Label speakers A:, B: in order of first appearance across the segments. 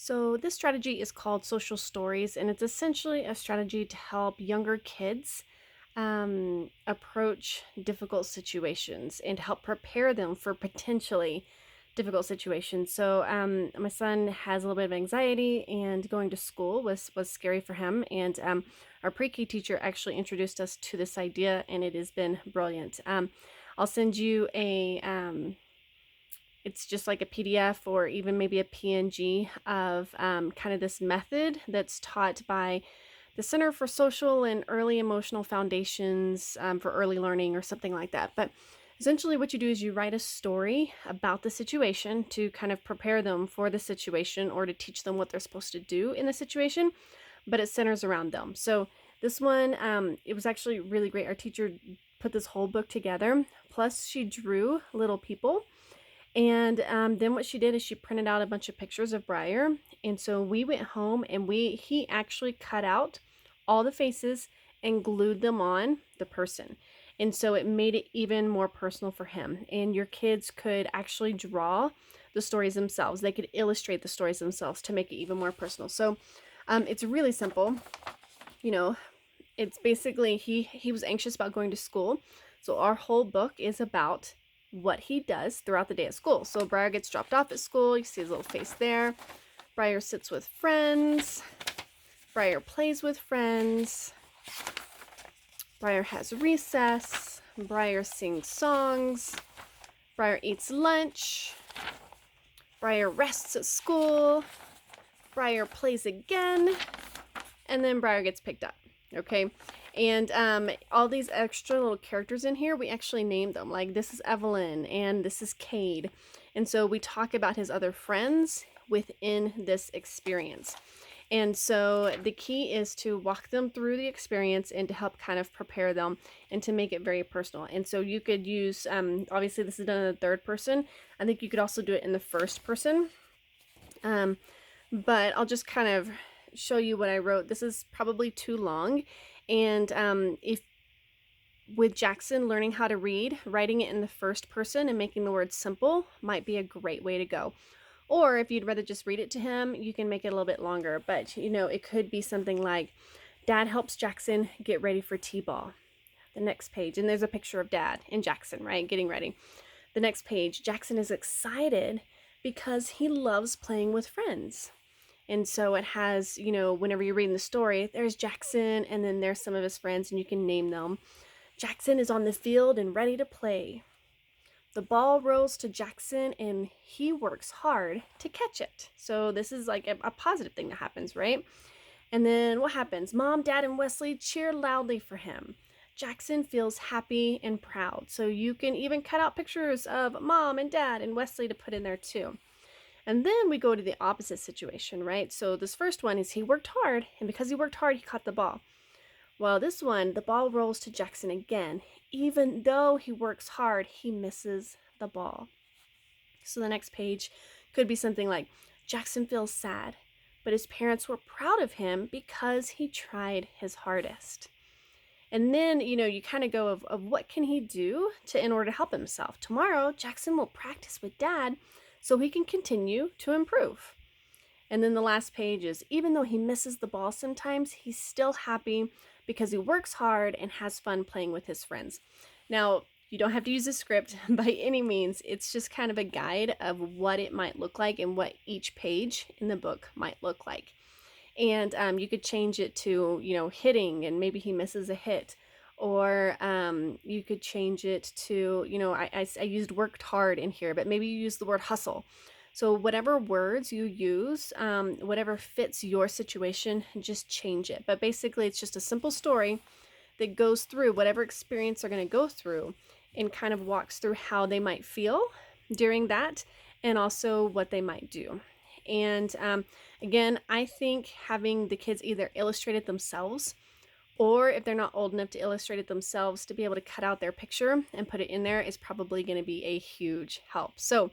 A: So, this strategy is called social stories, and it's essentially a strategy to help younger kids approach difficult situations and to help prepare them for potentially difficult situations. So, my son has a little bit of anxiety, and going to school was scary for him. And our pre-K teacher actually introduced us to this idea, and it has been brilliant. I'll send you a it's just like a PDF or even maybe a PNG of kind of this method that's taught by the Center for Social and Early Emotional Foundations for Early Learning or something like that. But essentially, what you do is you write a story about the situation to kind of prepare them for the situation or to teach them what they're supposed to do in the situation, but it centers around them. So this one, it was actually really great. Our teacher put this whole book together. Plus, she drew little people, and then what she did is she printed out a bunch of pictures of Briar. And so we went home and he actually cut out all the faces and glued them on the person. And so it made it even more personal for him. And your kids could actually draw the stories themselves. They could illustrate the stories themselves to make it even more personal. So it's really simple. You know, it's basically he was anxious about going to school. So our whole book is about what he does throughout the day at school. So Briar gets dropped off at school. You see his little face there. Briar sits with friends. Briar plays with friends. Briar has recess. Briar sings songs. Briar eats lunch. Briar rests at school. Briar plays again. And then Briar gets picked up. Okay. And all these extra little characters in here, we actually named them. Like, this is Evelyn and this is Cade. And so we talk about his other friends within this experience. And so the key is to walk them through the experience and to help kind of prepare them and to make it very personal. And so you could use, obviously this is done in the third person. I think you could also do it in the first person. But I'll just kind of show you what I wrote. This is probably too long. And if with Jackson learning how to read, writing it in the first person and making the words simple might be a great way to go. Or if you'd rather just read it to him, you can make it a little bit longer. But, it could be something like, Dad helps Jackson get ready for T-ball. The next page, and there's a picture of Dad and Jackson, right, getting ready. The next page, Jackson is excited because he loves playing with friends. And so it has, whenever you're reading the story, there's Jackson and then there's some of his friends and you can name them. Jackson is on the field and ready to play. The ball rolls to Jackson and he works hard to catch it. So this is like a positive thing that happens, right? And then what happens? Mom, Dad, and Wesley cheer loudly for him. Jackson feels happy and proud. So you can even cut out pictures of Mom and Dad and Wesley to put in there too. And then we go to the opposite situation, right? So this first one is he worked hard, and because he worked hard, he caught the ball. Well, this one, the ball rolls to Jackson again. Even though he works hard, he misses the ball. So the next page could be something like, Jackson feels sad, but his parents were proud of him because he tried his hardest. And then, you kind of go of what can he do in order to help himself. Tomorrow, Jackson will practice with Dad so he can continue to improve. And then the last page is, even though he misses the ball sometimes, he's still happy because he works hard and has fun playing with his friends. Now, you don't have to use a script by any means. It's just kind of a guide of what it might look like and what each page in the book might look like. And you could change it to, hitting, and maybe he misses a hit. Or you could change it to, I used worked hard in here, but maybe you use the word hustle. So whatever words you use, whatever fits your situation, just change it. But basically, it's just a simple story that goes through whatever experience they're going to go through and kind of walks through how they might feel during that and also what they might do. And again, I think having the kids either illustrate it themselves, or if they're not old enough to illustrate it themselves, to be able to cut out their picture and put it in there is probably going to be a huge help. So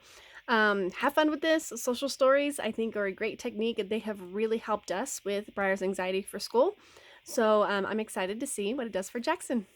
A: have fun with this. Social stories, I think, are a great technique. They have really helped us with Briar's anxiety for school. So I'm excited to see what it does for Jackson.